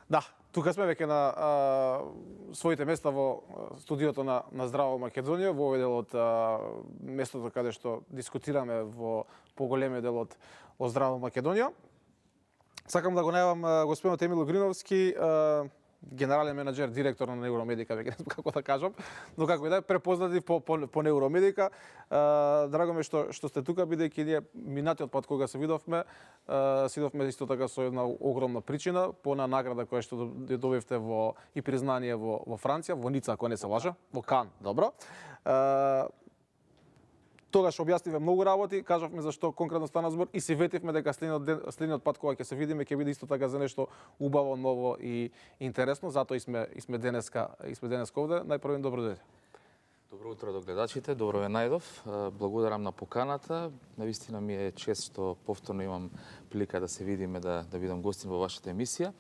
Да, тука сме веќе на своите места во студиото на Здраво Македонија, во овој дел од местото каде што дискутираме во поголемиот дел од Здраво Македонија. Сакам да го најавам господинот Емил Огриновски, генерален менаџер, директор на Невромедика, веќе не знам како да кажам, но како и да е, препознатлив по Невромедика. Драго ми што сте тука, бидејќи ние минатиот пат кога се видовме исто така со една огромна причина, по една награда која што добивте и признание во Франција, во Ница, ако не се лажам, во Кан, добро. Тогаш објаснивме многу работи, кажавме зашто конкретно стана збор и се ветивме дека следниот пат кога ќе се видиме ќе биде исто така за нешто убаво, ново и интересно, затоа и сме денеска овде. Најпрво добро дојде. Добро утро до гледачите, добро ве најдов. Благодарам на поканата. Навистина ми е чест што повторно имам прилика да се видиме, да бидам гостин во вашата емисија.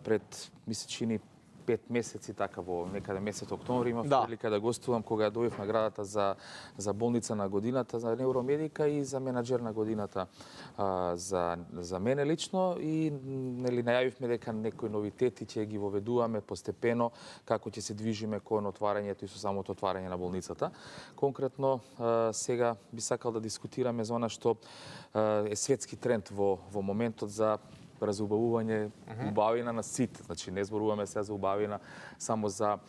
Пред месечини 5 месеци, така во некаде месец октомври, имав прилика да гостувам кога добив наградата за болница на годината за Невромедика и за менаџер на годината за мене лично, и најавивме дека некои новитети ќе ги воведуваме постепено, како ќе се движиме кон отварањето и со самото отварање на болницата. Конкретно сега би сакал да дискутираме за она што е светски тренд во моментот за разубавување убавина на сите. Значи не зборуваме сега за убавина само за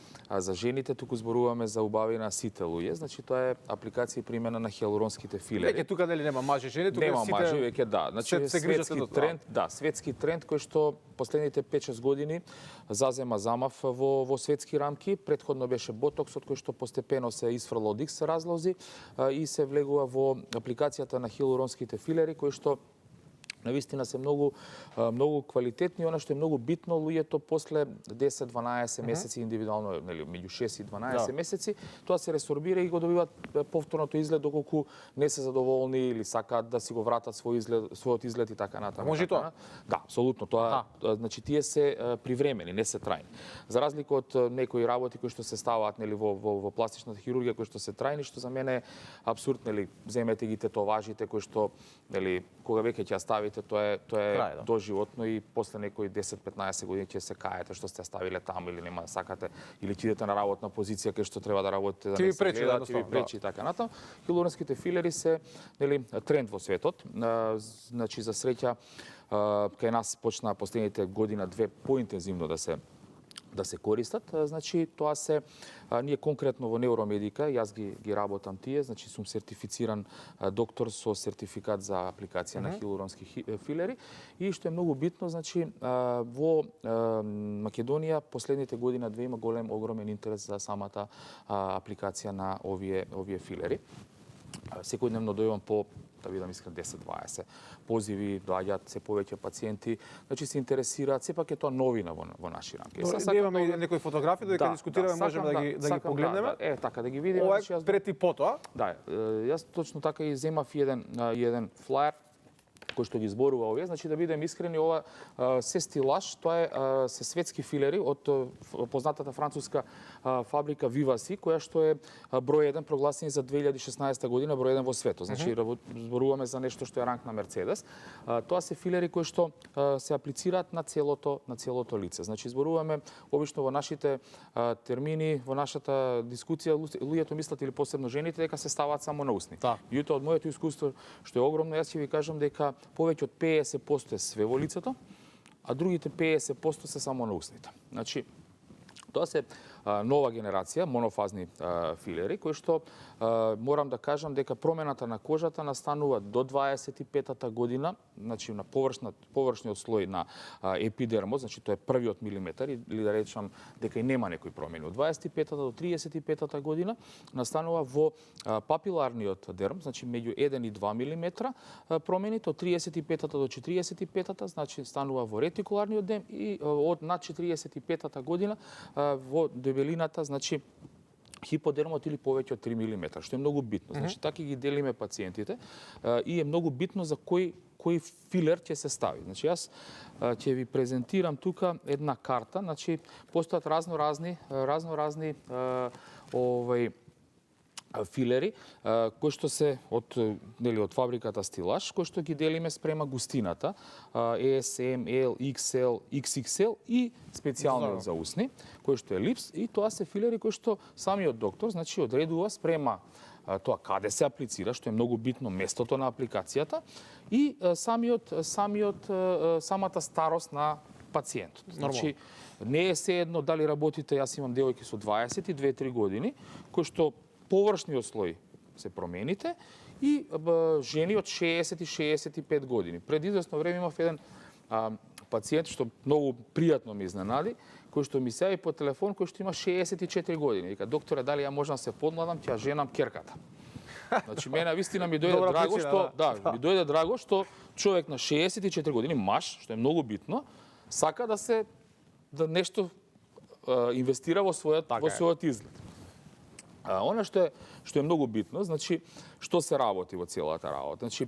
жените, туку зборуваме за убавина на сите луѓе. Значи тоа е апликација и примена на хиалуронските филери. Веќе тука нели нема мажи жени, тука нема сите мажи, веќе да. Значи светски тренд, светски тренд кој што последните 5-6 години зазема замав во светски рамки. Претходно беше ботоксот кој што постепено се исфрла од икс разлози и се влегува во апликацијата на хиалуронските филери кои што навистина се многу квалитетни. Она што е многу битно, луѓето после 10-12 месеци индивидуално, нели меѓу 6 и 12 месеци, тоа се ресорбира и го добиваат повторното изглед доколку не се задоволни или сакаат да си го вратат својот изглед и така натаму. Може тоа? Да, апсолутно. Тоа значи тие се привремени, не се трајни. За разлика од некои работи кои што се ставаат нели во пластичната хирургија кои што се трајни, што за мене е апсурд, нели земете ги тетоважите кои што нели кога веќе ќе ја ставите, тоа е доживотно и после некои 10-15 години ќе се каете што сте ставиле таму или нема да сакате, или ќе идете на работна позиција кај што треба да работите, да не се гледа, ќе ви пречи и така натаму. Хиалуронските филери се нели тренд во светот. Значи за среќа кај нас почнаа последните година-две поинтензивно да се користат. Значи тоа се ние конкретно во Невромедика, јас ги работам тие, значи сум сертифициран доктор со сертификат за апликација на хиалуронски филери, и што е многу битно, значи во Македонија последните година-две има огромен интерес за самата апликација на овие филери. Секојдневно дојувам по, да бидам искрен, 10-20 позиви, доаѓаат се повеќе пациенти, значи се интересираат, сепак е тоа новина во наши рамки. Имаме и некои фотографии, додека дискутираме, можеме да ги погледнеме. Така да ги видиме. Ова е пред и потоа. Да, јас точно така и земав еден флаер кој што ги зборува овие, значи да бидем искрени, ова се стилаж, тоа е се светски филери од познатата француска фабрика Vivasi, која што е број 1 прогласени за 2016 година, број 1 во светот. Значи зборуваме за нешто што е ранг на Мерцедес. Тоа се филери кои што се аплицираат на целото лице. Значи зборуваме обично во нашите термини, во нашата дискусија, луѓето мислат, или посебно жените, дека се ставаат само на усни. Меѓутоа од моето искуство што е огромно, јас ќе ви кажам дека повеќе од 50% е све во лицето, а другите 50% се само на усните. Значи, тоа се нова генерација монофазни филери, кои што морам да кажам дека промената на кожата настанува до 25-та година, значи на површниот слој на епидермот, значи тоа е првиот милиметар, или да речам дека и нема некои промени. Од 25-та до 35-та година настанува во папиларниот дерм, значи меѓу 1 и 2 милиметра промените, од 35-та до 45-та, значи станува во ретикуларниот дерм, и од над 45-та година во дебелината, значи хиподермот или повеќе од 3 мм, што е многу битно. Значи така ги делиме пациентите и е многу битно за кој филер ќе се стави. Значи јас ќе ви презентирам тука една карта, значи постојат разноразни филери кои што се од фабриката Стилаш, кои што ги делиме спрема густината, ESM, L, XL, XXL и специјалниот за усни, кои што е липс, и тоа се филери кои што самиот доктор значи одредува спрема тоа каде се аплицира, што е многу битно местото на апликацијата и самата старост на пациентот. Значи не е се едно дали работите, јас имам девојки со 22-3 години, кои што површниот слој се промените и жени од 60 и 65 години. Пред известно време имав еден пациент што многу пријатно ми изненади, кој што ми се јави по телефон, кој што има 64 години. Вика, докторе, дали ја можам се подмладам, ќе ја женам керката. Значи мене вистина ми дојде драго што ми дојде драго што човек на 64 години, маж, што е многу битно, сака да нешто инвестира во својот изглед. Она што е многу битно, значи што се работи во целата работа. Значи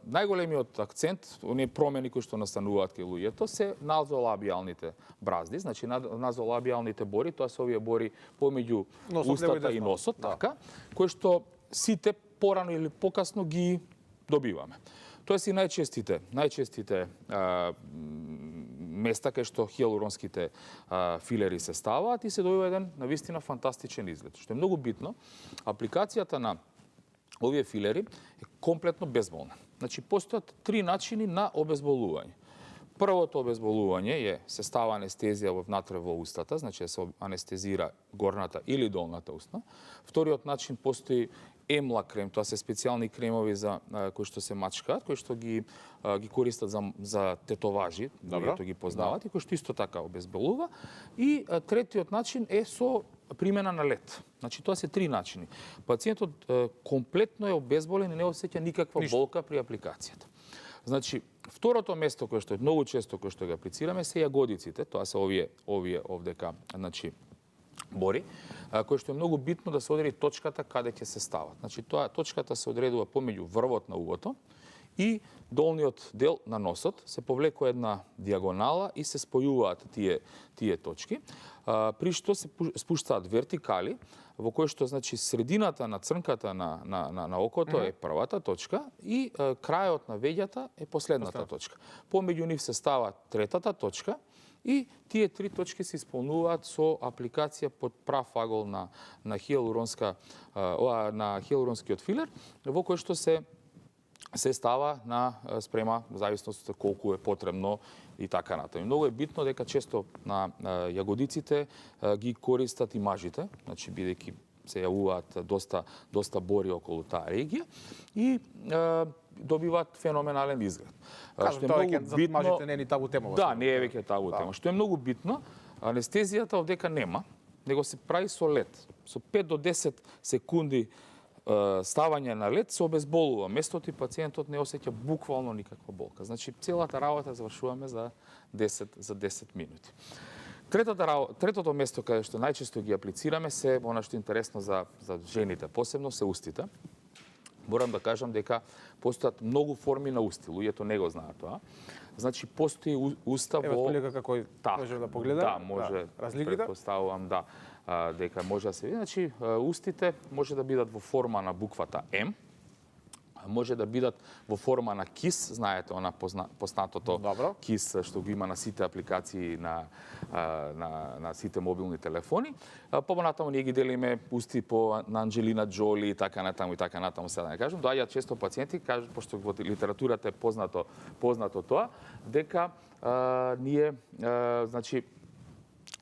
најголемиот акцент, оние промени кои што настануваат кај луѓето се назолабијалните бразди, значи назолабијалните бори, тоа се овие бори помеѓу устата и носот, така, кои што сите порано или покасно ги добиваме. Тоа се и најчестите места кај што хијалуронските филери се ставаат и се добива еден навистина фантастичен изглед. Што е многу битно, апликацијата на овие филери е комплетно безболна. Значи постојат 3 начини на обезболување. Првото обезболување е се става анестезија внатре во устата, значи се анестезира горната или долната устна. Вториот начин постои емла крем, тоа се специјални кремови за кои што се мачкаат, кои што ги користат за тетоважи, луѓето ги познават и кои што исто така обезболува. И третиот начин е со примена на лед. Значи тоа се 3 начини. Пациентот комплетно е обезболен и не осеќа никаква болка при апликацијата. Значи, второто место кое што е многу често кое што ги аплицираме се јагодиците, тоа се овие овдека, значи бори, кој што е многу битно да се одреди точката каде ќе се стават. Значи тоа точката се одредува помеѓу врвот на угото и долниот дел на носот, се повлекува една диагонала и се спојуваат тие точки, при што се спуштаат вертикали, во кој што значи средината на црнката на окото е првата точка и крајот на веѓата е последната точка. Помеѓу нив се става третата точка и тие 3 точки се исполнуваат со апликација под прав агол на хијалуронскиот филер, во кој што се става на спрема зависност од колку е потребно и така натаму. Многу е битно дека често на јагодиците ги користат и мажите, значи бидејќи се јавуваат доста бори околу таа регија и добиваат феноменален изглед. Што е многу битно, мажите не е ни табу тема. Да, не е веќе табу тема. Што е многу битно, анестезијата овдека нема, него се прави со лед. Со 5 до 10 секунди ставање на лед се обезболува. Местото и пациентот не осеќа буквално никаква болка. Значи целата работа завршуваме за 10 минути. Третото место каде што најчесто ги аплицираме се она што е интересно за жените, посебно се устите. Морам да кажам дека постојат многу форми на усти, луѓето не го знаат тоа. Значи постои уста во како можеме да погледаме. Да, може. Разликите? Предпоставувам дека може да се види. Значи устите може да бидат во форма на буквата М, може да бидат во форма на кис, знаете, она познатото кис што го има на сите апликации на сите мобилни телефони. Понатаму ние ги делиме усти на Анџелина Џоли и така натаму, сега да не кажам. Доаѓаат често пациенти, кажат, пошто во литературата е познато тоа, дека ние значи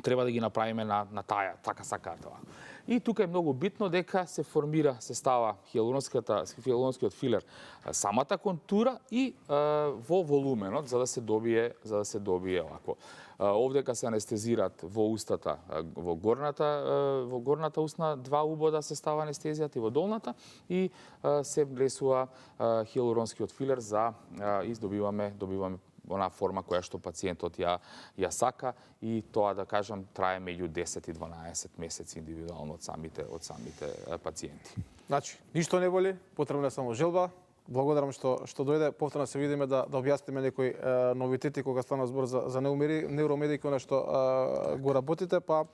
треба да ги направиме на таа, така сакаат тоа. И тука е многу битно дека се става хијалуронскиот филер самата контура и во волуменот за да се добие овако. Овдека се анестезираат во устата, во горната устна 2 убода се става анестезијата и во долната и се влесува хијалуронскиот филер и добиваме онаа форма која што пациентот ја сака и тоа да кажам трае меѓу 10 и 12 месеци индивидуално од самите пациенти. Значи, ништо не боли, потребна е само желба. Благодарам што дојде. Повторно се видиме да објасниме некои новитети кога стана збор за невромедики, она што го работите, па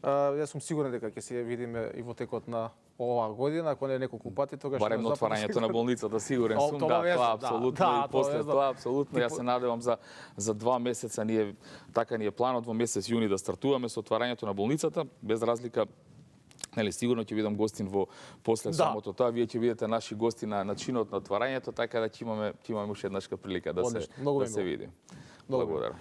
Јас сум сигурен дека ќе се видиме и во текот на оваа година, ако не неколку пати, тогаш Барем на отварањето на болницата, сигурен сум. тоа Да, тоа место, апсолутно. да, И после тоа тоа апсолутно. Јас се надевам за 2 месеца така ни е планот во месец јуни да стартуваме со отварањето на болницата, без разлика. Нели, сигурно ќе видам гостин после самото тоа. Вие ќе видите наши гости на чинот на отварањето, така да ќе имаме уште еднашка прилика да се види. Благодарам.